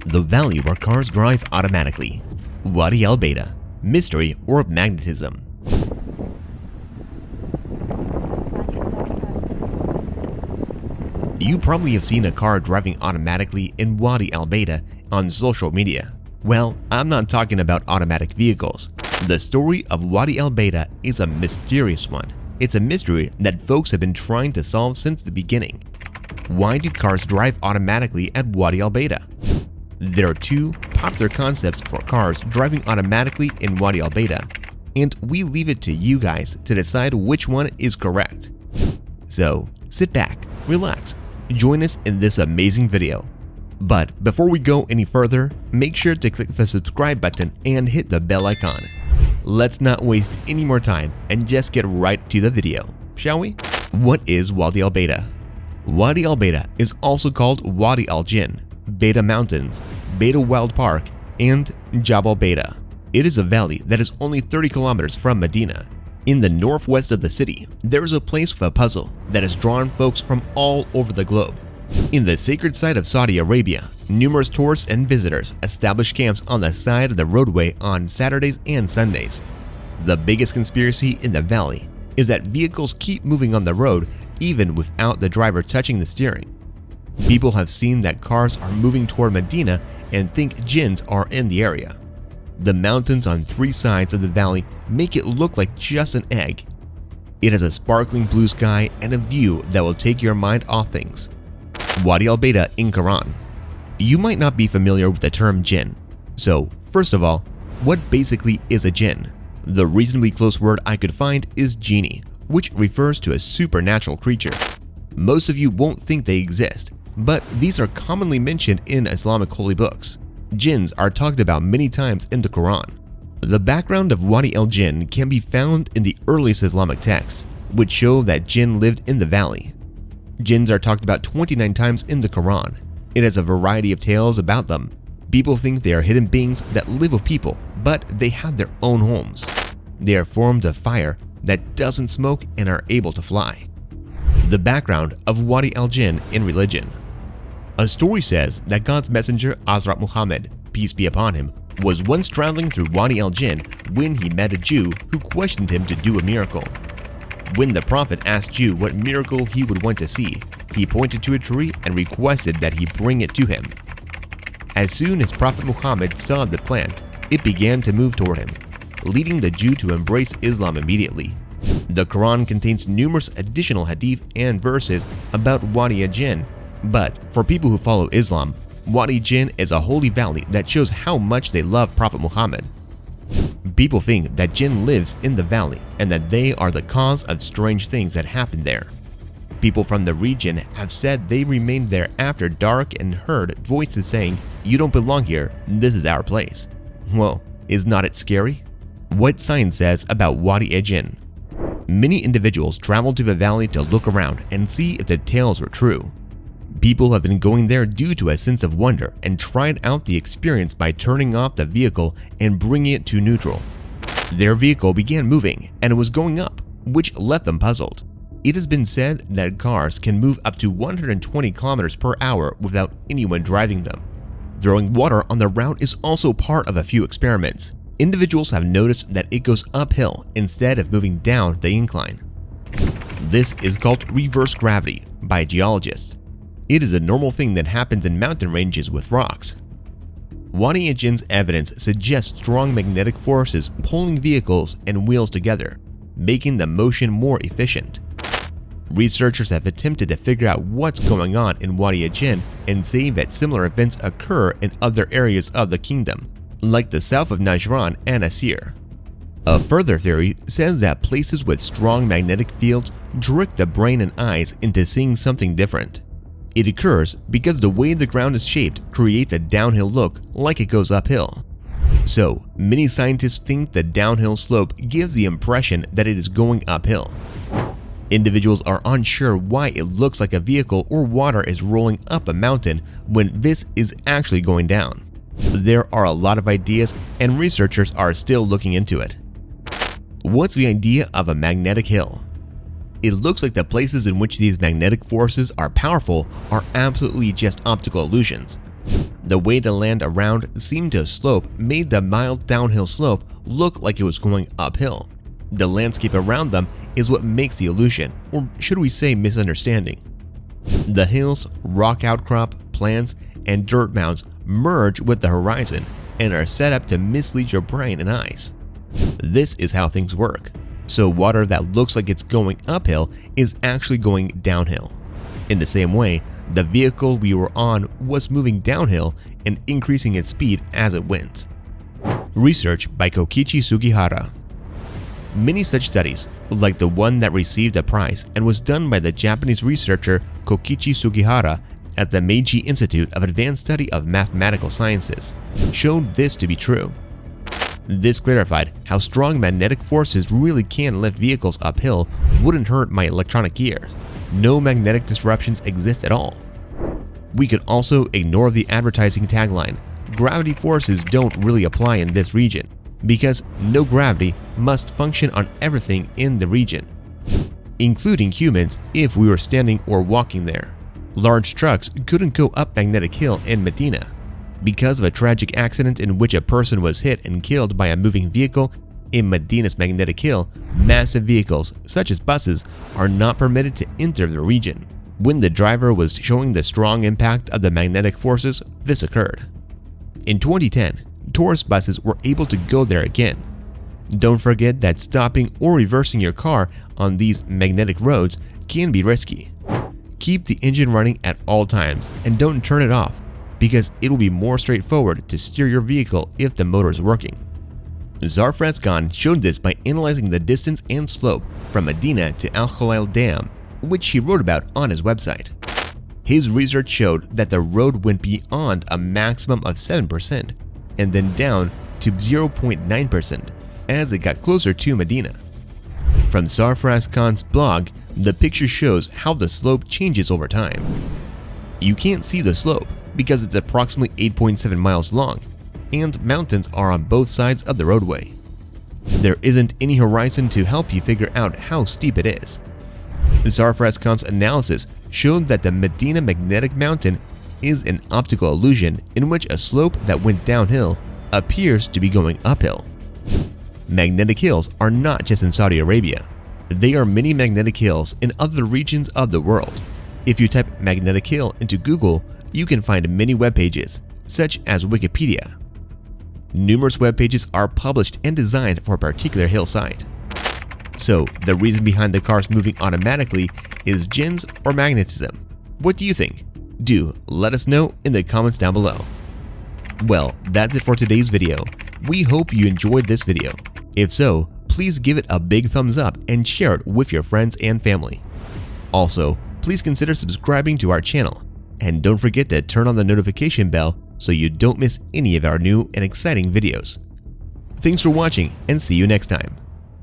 The valley where cars drive automatically. Wadi Al-Baida, mystery or magnetism. You probably have seen a car driving automatically in Wadi Al-Baida on social media. Well, I'm not talking about automatic vehicles. The story of Wadi Al-Baida is a mysterious one. It's a mystery that folks have been trying to solve since the beginning. Why do cars drive automatically at Wadi Al-Baida? There are two popular concepts for cars driving automatically in Wadi Al-Baida, and we leave it to you guys to decide which one is correct. So sit back, relax, join us in this amazing video. But before we go any further, make sure to click the subscribe button and hit the bell icon. Let's not waste any more time and just get right to the video, shall we? What is Wadi Al-Baida? Wadi Al-Baida is also called Wadi Al-Jinn, Baida Mountains, Baida Wild Park, and Jabal Baida. It is a valley that is only 30 kilometers from Medina. In the northwest of the city, there is a place with a puzzle that has drawn folks from all over the globe. In the sacred site of Saudi Arabia, numerous tourists and visitors establish camps on the side of the roadway on Saturdays and Sundays. The biggest conspiracy in the valley is that vehicles keep moving on the road even without the driver touching the steering. People have seen that cars are moving toward Medina and think jinns are in the area. The mountains on three sides of the valley make it look like just an egg. It has a sparkling blue sky and a view that will take your mind off things. Wadi Al-Baida in Quran. You might not be familiar with the term jinn. So first of all, what basically is a jinn? The reasonably close word I could find is genie, which refers to a supernatural creature. Most of you won't think they exist, but these are commonly mentioned in Islamic holy books. Jinns are talked about many times in the Quran. The background of Wadi al-Jinn can be found in the earliest Islamic texts, which show that jinn lived in the valley. Jinns are talked about 29 times in the Quran. It has a variety of tales about them. People think they are hidden beings that live with people, but they have their own homes. They are formed of fire that doesn't smoke and are able to fly. The background of Wadi al-Jinn in religion. A story says that God's messenger Hazrat Muhammad, peace be upon him, was once traveling through Wadi al-Jinn when he met a Jew who questioned him to do a miracle. When the Prophet asked Jew what miracle he would want to see, he pointed to a tree and requested that he bring it to him. As soon as Prophet Muhammad saw the plant, it began to move toward him, leading the Jew to embrace Islam immediately. The Quran contains numerous additional hadith and verses about Wadi al-Jinn, but for people who follow Islam, Wadi al-Jinn is a holy valley that shows how much they love Prophet Muhammad. People think that jinn lives in the valley and that they are the cause of strange things that happen there. People from the region have said they remained there after dark and heard voices saying, "You don't belong here, this is our place." Well, is not it scary? What science says about Wadi al-Jinn. Many individuals traveled to the valley to look around and see if the tales were true. People have been going there due to a sense of wonder and tried out the experience by turning off the vehicle and bringing it to neutral. Their vehicle began moving and it was going up, which left them puzzled. It has been said that cars can move up to 120 kilometers per hour without anyone driving them. Throwing water on the route is also part of a few experiments. Individuals have noticed that it goes uphill instead of moving down the incline. This is called reverse gravity by geologists. It is a normal thing that happens in mountain ranges with rocks. Wadi al-Jinn's evidence suggests strong magnetic forces pulling vehicles and wheels together, making the motion more efficient. Researchers have attempted to figure out what's going on in Wadi al-Jinn and say that similar events occur in other areas of the kingdom, like the south of Najran and Asir. A further theory says that places with strong magnetic fields trick the brain and eyes into seeing something different. It occurs because the way the ground is shaped creates a downhill look like it goes uphill. So, many scientists think the downhill slope gives the impression that it is going uphill. Individuals are unsure why it looks like a vehicle or water is rolling up a mountain when this is actually going down. There are a lot of ideas and researchers are still looking into it. What's the idea of a magnetic hill? It looks like the places in which these magnetic forces are powerful are absolutely just optical illusions. The way the land around seemed to slope made the mild downhill slope look like it was going uphill. The landscape around them is what makes the illusion, or should we say misunderstanding. The hills, rock outcrop, plants, and dirt mounds merge with the horizon and are set up to mislead your brain and eyes. This is how things work. So water that looks like it's going uphill is actually going downhill. In the same way, the vehicle we were on was moving downhill and increasing its speed as it went. Research by Kokichi Sugihara. Many such studies, like the one that received a prize and was done by the Japanese researcher Kokichi Sugihara at the Meiji Institute of Advanced Study of Mathematical Sciences, showed this to be true. This clarified how strong magnetic forces really can lift vehicles uphill wouldn't hurt my electronic gears. No magnetic disruptions exist at all. We could also ignore the advertising tagline, "Gravity forces don't really apply in this region," because no gravity must function on everything in the region, including humans if we were standing or walking there. Large trucks couldn't go up Magnetic Hill in Medina. Because of a tragic accident in which a person was hit and killed by a moving vehicle in Medina's Magnetic Hill, massive vehicles, such as buses, are not permitted to enter the region. When the driver was showing the strong impact of the magnetic forces, this occurred. In 2010, tourist buses were able to go there again. Don't forget that stopping or reversing your car on these magnetic roads can be risky. Keep the engine running at all times and don't turn it off, because it will be more straightforward to steer your vehicle if the motor is working. Zarfraz Khan showed this by analyzing the distance and slope from Medina to Al Khalil Dam, which he wrote about on his website. His research showed that the road went beyond a maximum of 7% and then down to 0.9% as it got closer to Medina. From Zarfraz Khan's blog, the picture shows how the slope changes over time. You can't see the slope because it's approximately 8.7 miles long, and mountains are on both sides of the roadway. There isn't any horizon to help you figure out how steep it is. Zarfraz Khan's analysis showed that the Medina Magnetic Mountain is an optical illusion in which a slope that went downhill appears to be going uphill. Magnetic hills are not just in Saudi Arabia. They are many magnetic hills in other regions of the world. If you type magnetic hill into Google, you can find many web pages, such as Wikipedia. Numerous web pages are published and designed for a particular hillside. So, the reason behind the cars moving automatically is jinns or magnetism. What do you think? Do let us know in the comments down below. Well, that's it for today's video. We hope you enjoyed this video. If so, please give it a big thumbs up and share it with your friends and family. Also, please consider subscribing to our channel. And don't forget to turn on the notification bell so you don't miss any of our new and exciting videos. Thanks for watching and see you next time.